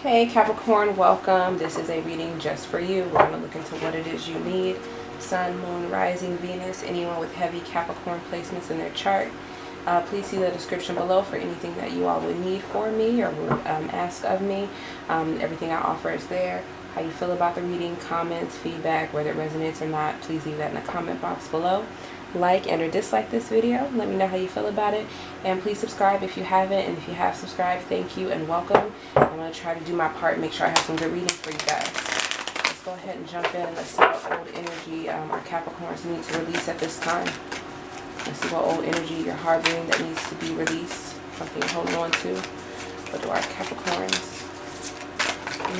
Hey Capricorn, welcome. This is a reading just for you. We're going to look into what it is you need. Sun, Moon, Rising, Venus, anyone with heavy Capricorn placements in their chart. Please see the description below for anything that you all would need for me or would ask of me. Everything I offer is there. How you feel about the reading, comments, feedback, whether it resonates or not, please leave that in the comment box below. Like and or dislike this video. Let me know how you feel about it, and please subscribe if you haven't, and if you have subscribed, thank you and welcome. I'm going to try to do my part and make sure I have some good readings for you guys. Let's go ahead and jump in and let's see what old energy our Capricorns need to release at this time. Let's see what old energy you're harboring that needs to be released, something you're holding on to. What do our Capricorns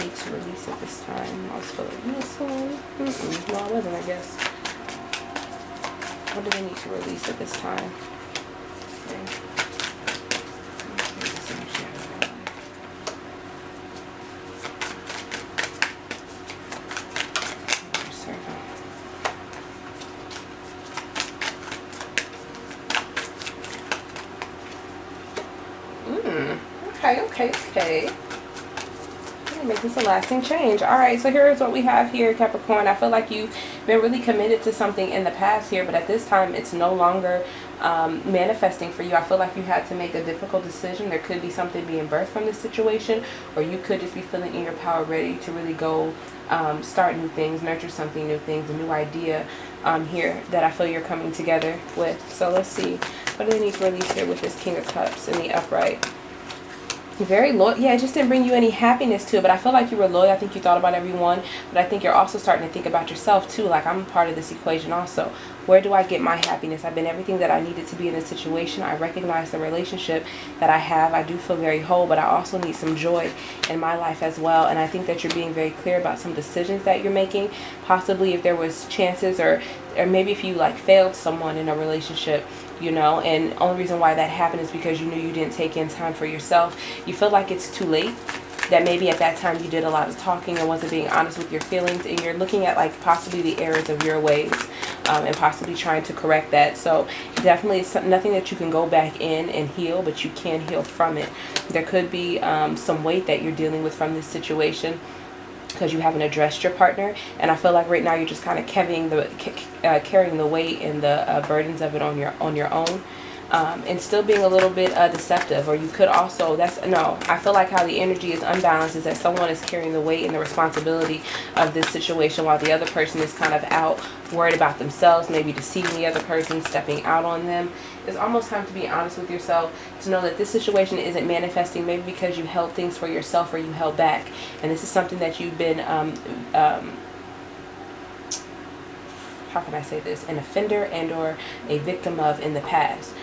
need to release at this time? I was feeling this one. No, I wasn't, I guess. What do they need to release at this time? Okay. Okay. Make this a lasting change. Alright, so here's what we have here, Capricorn. I feel like you've been really committed to something in the past here, but at this time it's no longer manifesting for you. I feel like you had to make a difficult decision. There could be something being birthed from this situation, or you could just be feeling in your power, ready to really go start new things, nurture something new things, a new idea here that I feel you're coming together with. So let's see, what do they need to release here with this King of Cups in the upright? Very loyal. Yeah, it just didn't bring you any happiness to it, but I feel like you were loyal. I think you thought about everyone, but I think you're also starting to think about yourself too. Like, I'm a part of this equation also. Where do I get my happiness? I've been everything that I needed to be in this situation. I recognize the relationship that I have. I do feel very whole, but I also need some joy in my life as well. And I think that you're being very clear about some decisions that you're making. Possibly if there was chances, or maybe if you like failed someone in a relationship, you know, and the only reason why that happened is because you knew you didn't take in time for yourself. You feel like it's too late, that maybe at that time you did a lot of talking and wasn't being honest with your feelings, and you're looking at like possibly the errors of your ways and possibly trying to correct that. So definitely it's nothing that you can go back in and heal, but you can heal from it. There could be some weight that you're dealing with from this situation because you haven't addressed your partner, and I feel like right now you're just kind of carrying the weight and the burdens of it on your own, and still being a little bit deceptive. Or you could also, I feel like how the energy is unbalanced is that someone is carrying the weight and the responsibility of this situation while the other person is kind of out worried about themselves, maybe deceiving the other person, stepping out on them. It's almost time to be honest with yourself, to know that this situation isn't manifesting maybe because you held things for yourself or you held back, and this is something that you've been how can I say this, an offender and or a victim of in the past.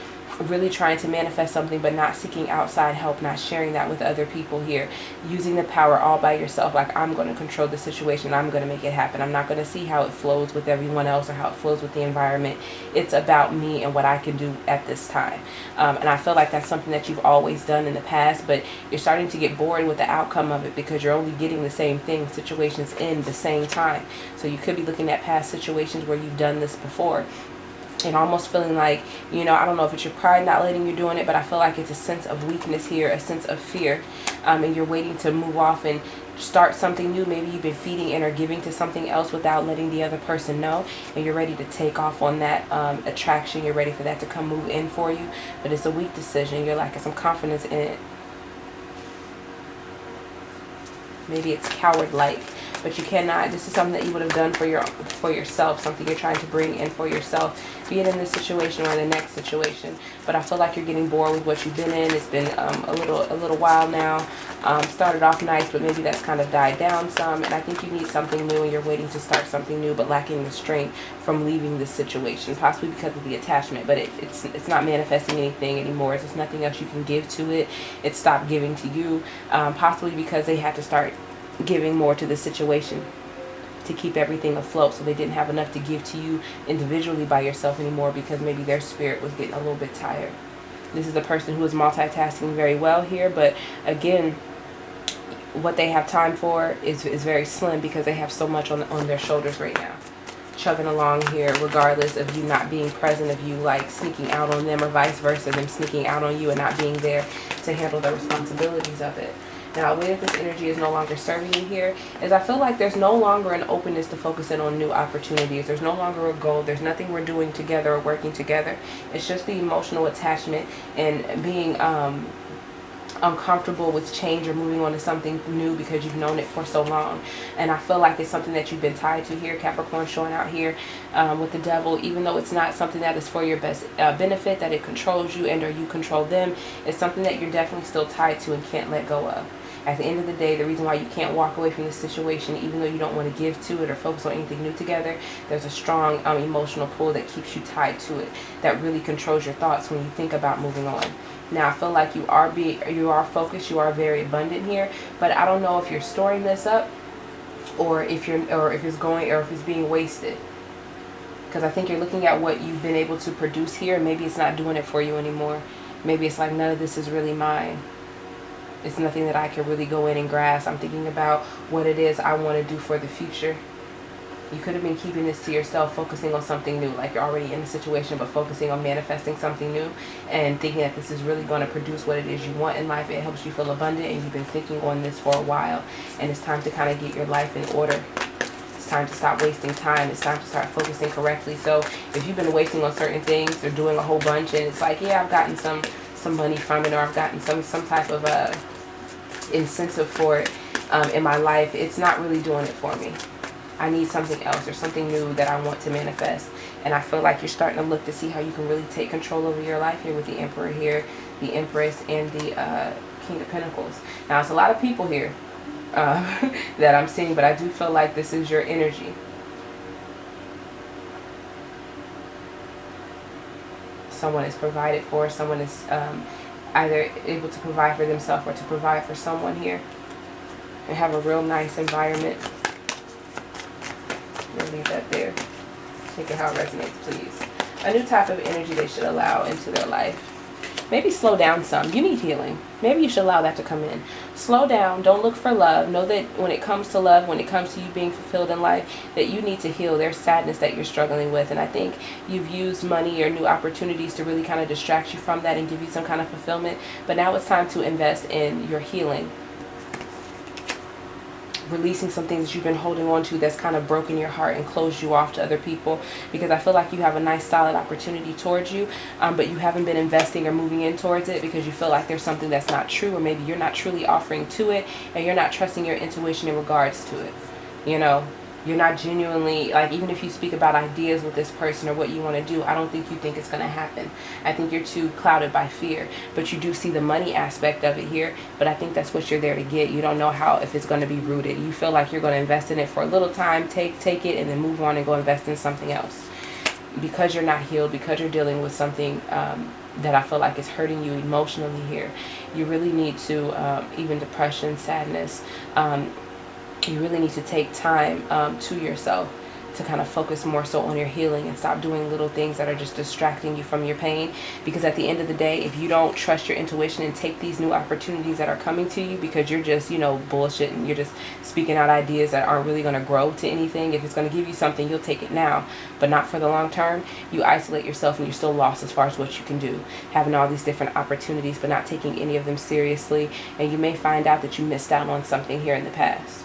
Really trying to manifest something but not seeking outside help, not sharing that with other people here, using the power all by yourself, like I'm going to control the situation, I'm going to make it happen, I'm not going to see how it flows with everyone else or how it flows with the environment. It's about me and what I can do at this time. And I feel like that's something that you've always done in the past, but you're starting to get bored with the outcome of it because you're only getting the same thing, situations in the same time. So you could be looking at past situations where you've done this before and almost feeling like, you know, I don't know if it's your pride not letting you doing it, but I feel like it's a sense of weakness here, a sense of fear, and you're waiting to move off and start something new. Maybe you've been feeding in or giving to something else without letting the other person know, and you're ready to take off on that attraction. You're ready for that to come move in for you, but it's a weak decision. You're lacking some confidence in it. Maybe it's coward-like, but you cannot. This is something that you would have done for yourself, something you're trying to bring in for yourself, be it in this situation or the next situation. But I feel like you're getting bored with what you've been in. It's been a little while now. Started off nice, but maybe that's kind of died down some, and I think you need something new, and you're waiting to start something new but lacking the strength from leaving this situation, possibly because of the attachment. But it's not manifesting anything anymore. There's nothing else you can give to it. It stopped giving to you, possibly because they had to start giving more to the situation to keep everything afloat, so they didn't have enough to give to you individually by yourself anymore because maybe their spirit was getting a little bit tired. This is a person who is multitasking very well here, but again, what they have time for is very slim because they have so much on their shoulders right now. chugging along here regardless of you not being present, of you like sneaking out on them or vice versa, them sneaking out on you and not being there to handle the responsibilities of it. Now, the way that this energy is no longer serving you here is I feel like there's no longer an openness to focus in on new opportunities. There's no longer a goal. There's nothing we're doing together or working together. It's just the emotional attachment and being uncomfortable with change or moving on to something new because you've known it for so long. And I feel like it's something that you've been tied to here. Capricorn showing out here with the devil, even though it's not something that is for your best benefit, that it controls you and or you control them. It's something that you're definitely still tied to and can't let go of. At the end of the day, the reason why you can't walk away from this situation, even though you don't want to give to it or focus on anything new together, there's a strong emotional pull that keeps you tied to it, that really controls your thoughts when you think about moving on. Now, I feel like you are focused, you are very abundant here, but I don't know if you're storing this up or if it's being wasted. Because I think you're looking at what you've been able to produce here, and maybe it's not doing it for you anymore. Maybe it's like, none of this is really mine. It's nothing that I can really go in and grasp. I'm thinking about what it is I want to do for the future. You could have been keeping this to yourself, focusing on something new, like you're already in the situation, but focusing on manifesting something new and thinking that this is really going to produce what it is you want in life. It helps you feel abundant, and you've been thinking on this for a while, and it's time to kind of get your life in order. It's time to stop wasting time. It's time to start focusing correctly. So if you've been wasting on certain things or doing a whole bunch, and it's like, yeah, I've gotten some money from it, or I've gotten some type of incentive for it in my life, it's not really doing it for me. I need something else or something new that I want to manifest. And I feel like you're starting to look to see how you can really take control over your life here with the Emperor here, the Empress, and the King of Pentacles. Now, it's a lot of people here that I'm seeing, but I do feel like this is your energy. Someone is provided for. Someone is either able to provide for themselves or to provide for someone here. And have a real nice environment. We'll leave that there. Take it how it resonates, please. A new type of energy they should allow into their life. Maybe slow down some. You need healing. Maybe you should allow that to come in. Slow down. Don't look for love. Know that when it comes to love, when it comes to you being fulfilled in life, that you need to heal. There's sadness that you're struggling with. And I think you've used money or new opportunities to really kind of distract you from that and give you some kind of fulfillment. But now it's time to invest in your healing. Releasing some things that you've been holding on to that's kind of broken your heart and closed you off to other people, because I feel like you have a nice solid opportunity towards you, but you haven't been investing or moving in towards it because you feel like there's something that's not true, or maybe you're not truly offering to it and you're not trusting your intuition in regards to it. You know, you're not genuinely, like, even if you speak about ideas with this person or what you want to do, I don't think you think it's going to happen. I think you're too clouded by fear, but you do see the money aspect of it here, but I think that's what you're there to get. You don't know if it's going to be rooted. You feel like you're going to invest in it for a little time, take it, and then move on and go invest in something else. Because you're not healed, because you're dealing with something that I feel like is hurting you emotionally here, you really need to, even depression, sadness, you really need to take time to yourself to kind of focus more so on your healing and stop doing little things that are just distracting you from your pain. Because at the end of the day, if you don't trust your intuition and take these new opportunities that are coming to you because you're just, you know, bullshit and you're just speaking out ideas that aren't really going to grow to anything, if it's going to give you something, you'll take it now, but not for the long term. You isolate yourself and you're still lost as far as what you can do. Having all these different opportunities but not taking any of them seriously, and you may find out that you missed out on something here in the past.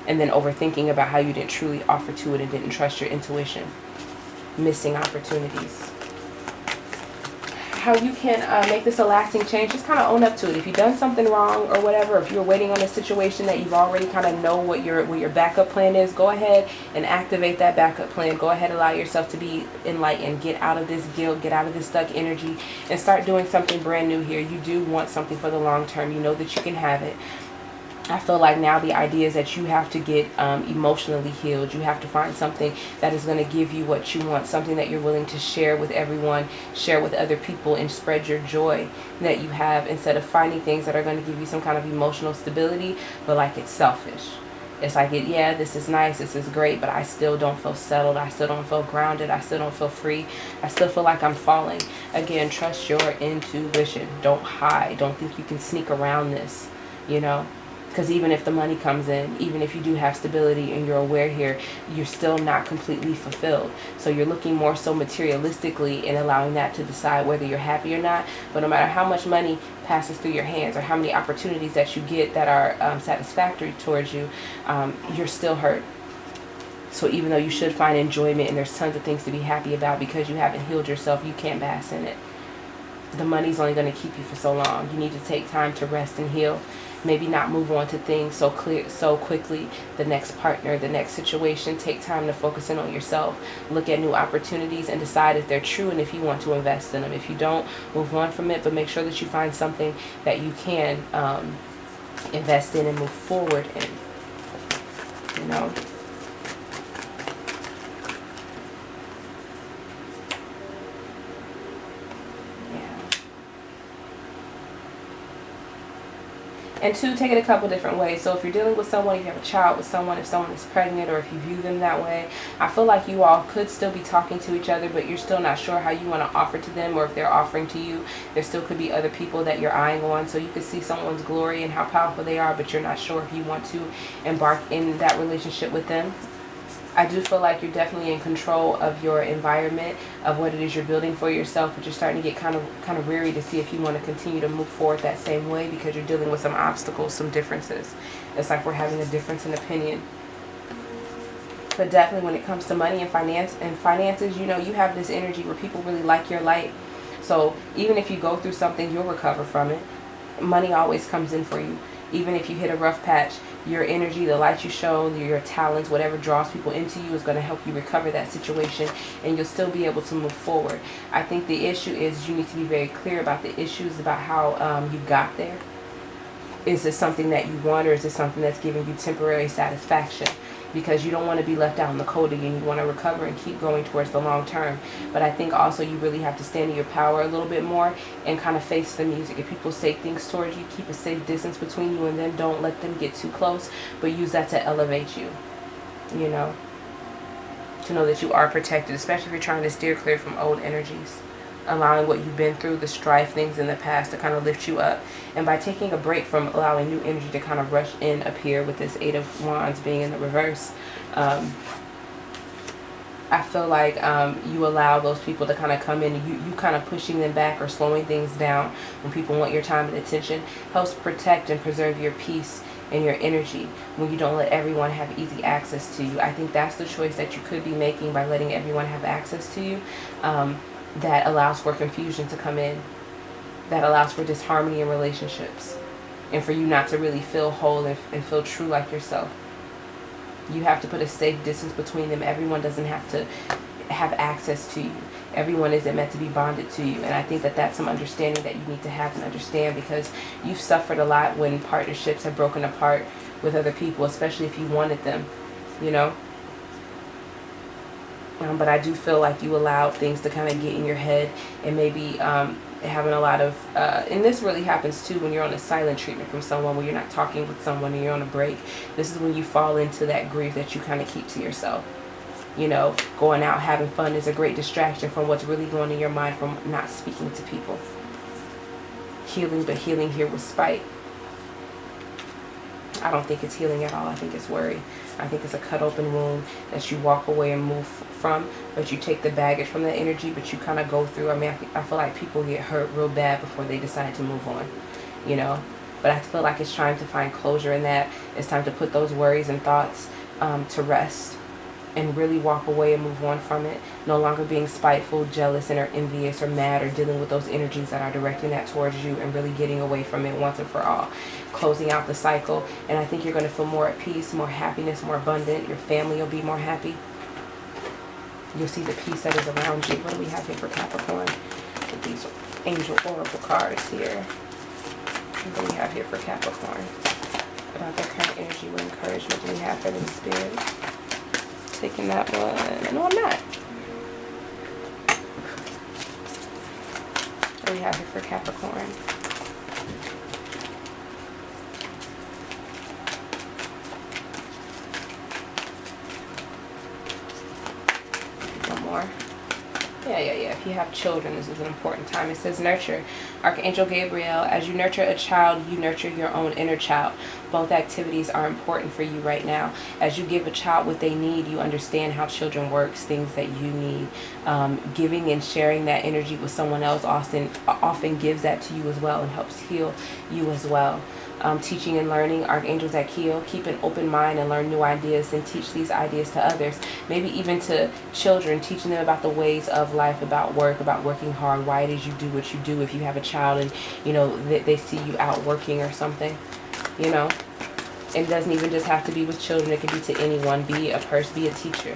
And then overthinking about how you didn't truly offer to it and didn't trust your intuition. Missing opportunities. How you can make this a lasting change, just kind of own up to it. If you've done something wrong or whatever, if you're waiting on a situation that you've already kind of know what your backup plan is, go ahead and activate that backup plan. Go ahead and allow yourself to be enlightened. Get out of this guilt, get out of this stuck energy, and start doing something brand new here. You do want something for the long term. You know that you can have it. I feel like now the idea is that you have to get emotionally healed. You have to find something that is going to give you what you want, something that you're willing to share with everyone, share with other people, and spread your joy that you have, instead of finding things that are going to give you some kind of emotional stability, but like it's selfish. It's like, yeah, this is nice, this is great, but I still don't feel settled. I still don't feel grounded. I still don't feel free. I still feel like I'm falling. Again, trust your intuition. Don't hide. Don't think you can sneak around this, you know. Because even if the money comes in, even if you do have stability and you're aware here, you're still not completely fulfilled. So you're looking more so materialistically and allowing that to decide whether you're happy or not. But no matter how much money passes through your hands or how many opportunities that you get that are satisfactory towards you, you're still hurt. So even though you should find enjoyment and there's tons of things to be happy about, because you haven't healed yourself, you can't bask in it. The money's only going to keep you for so long. You need to take time to rest and heal. Maybe not move on to things so quickly. The next partner, the next situation. Take time to focus in on yourself. Look at new opportunities and decide if they're true and if you want to invest in them. If you don't, move on from it. But make sure that you find something that you can invest in and move forward in. You know. And two, take it a couple different ways. So if you're dealing with someone, if you have a child with someone, if someone is pregnant, or if you view them that way, I feel like you all could still be talking to each other, but you're still not sure how you want to offer to them, or if they're offering to you. There still could be other people that you're eyeing on. So you could see someone's glory and how powerful they are, but you're not sure if you want to embark in that relationship with them. I do feel like you're definitely in control of your environment, of what it is you're building for yourself, but you're starting to get kind of weary to see if you want to continue to move forward that same way, because you're dealing with some obstacles, some differences. It's like we're having a difference in opinion. But definitely when it comes to money and finances, you know, you have this energy where people really like your light. So even if you go through something, you'll recover from it. Money always comes in for you. Even if you hit a rough patch, your energy, the light you show, your talents, whatever draws people into you is going to help you recover that situation, and you'll still be able to move forward. I think the issue is you need to be very clear about the issues, about how you got there. Is this something that you want, or is this something that's giving you temporary satisfaction? Because you don't want to be left out in the cold again. You want to recover and keep going towards the long term. But I think also you really have to stand in your power a little bit more and kind of face the music. If people say things towards you, keep a safe distance between you and them. Don't let them get too close, but use that to elevate you, you know, to know that you are protected, especially if you're trying to steer clear from old energies. Allowing what you've been through, the strife, things in the past, to kind of lift you up. And by taking a break from allowing new energy to kind of rush in up here with this Eight of Wands being in the reverse, I feel like you allow those people to kind of come in. You kind of pushing them back or slowing things down when people want your time and attention helps protect and preserve your peace and your energy when you don't let everyone have easy access to you. I think that's the choice that you could be making by letting everyone have access to you. That allows for confusion to come in, that allows for disharmony in relationships, and for you not to really feel whole and feel true like yourself. You have to put a safe distance between them. Everyone doesn't have to have access to you. Everyone isn't meant to be bonded to you. And I think that that's some understanding that you need to have and understand, because you've suffered a lot when partnerships have broken apart with other people, especially if you wanted them, you know. But I do feel like you allowed things to kind of get in your head, and maybe having a lot of, and this really happens too when you're on a silent treatment from someone, where you're not talking with someone and you're on a break. This is when you fall into that grief that you kind of keep to yourself. You know, going out, having fun is a great distraction from what's really going in your mind from not speaking to people. Healing, but healing here with spite. I don't think it's healing at all. I think it's worry. I think it's a cut open wound that you walk away and move from, but you take the baggage from that energy, but you kind of go through. I mean, I feel like people get hurt real bad before they decide to move on, you know. But I feel like it's time to find closure in that. It's time to put those worries and thoughts to rest, and really walk away and move on from it. No longer being spiteful, jealous, and or envious or mad, or dealing with those energies that are directing that towards you, and really getting away from it once and for all. Closing out the cycle. And I think you're going to feel more at peace, more happiness, more abundant. Your family will be more happy. You'll see the peace that is around you. What do we have here for Capricorn with these angel oracle cards here? What do we have here for Capricorn about their current energy? What encouragement do we have for them, Spirit? Taking that one. No, I'm not. What do we have here for Capricorn? One more. Yeah. if you have children, this is an important time. It says nurture. Archangel Gabriel, as you nurture a child, you nurture your own inner child. Both activities are important for you right now. As you give a child what they need, you understand how children works, things that you need. Giving and sharing that energy with someone else often gives that to you as well and helps heal you as well. Teaching and learning, Archangel Zachiel, keep an open mind and learn new ideas and teach these ideas to others, maybe even to children, teaching them about the ways of life, about work, about working hard, why it is you do what you do. If you have a child and, you know, they see you out working or something, you know. It doesn't even just have to be with children, it can be to anyone. Be a person, be a teacher.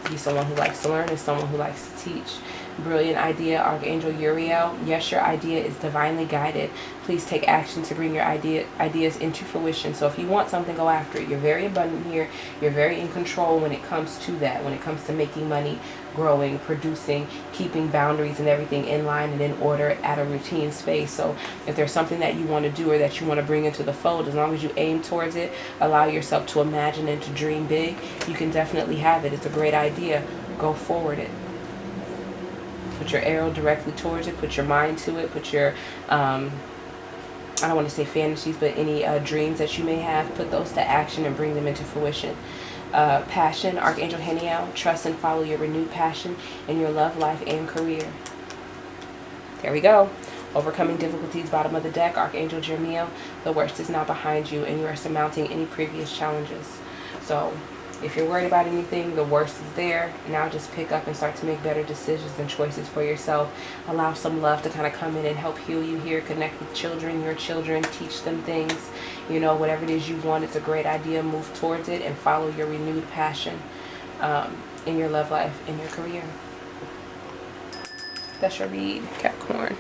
Be someone who likes to learn and someone who likes to teach. Brilliant idea, Archangel Uriel. Yes, your idea is divinely guided. Please take action to bring your ideas into fruition. So if you want something, go after it. You're very abundant here. You're very in control when it comes to that, when it comes to making money, growing, producing, keeping boundaries and everything in line and in order at a routine space. So if there's something that you want to do or that you want to bring into the fold, as long as you aim towards it, allow yourself to imagine and to dream big, you can definitely have it. It's a great idea. Go forward it. Put your arrow directly towards it. Put your mind to it. Put your, I don't want to say fantasies, but any dreams that you may have, put those to action and bring them into fruition. Passion, Archangel Haniel, trust and follow your renewed passion in your love life and career. There we go. Overcoming difficulties, bottom of the deck, Archangel Jeremiel, the worst is now behind you and you are surmounting any previous challenges. So if you're worried about anything, the worst is there. Now just pick up and start to make better decisions and choices for yourself. Allow some love to kind of come in and help heal you here. Connect with children, your children, teach them things. You know, whatever it is you want, it's a great idea. Move towards it and follow your renewed passion in your love life, in your career. That's your read, Capricorn.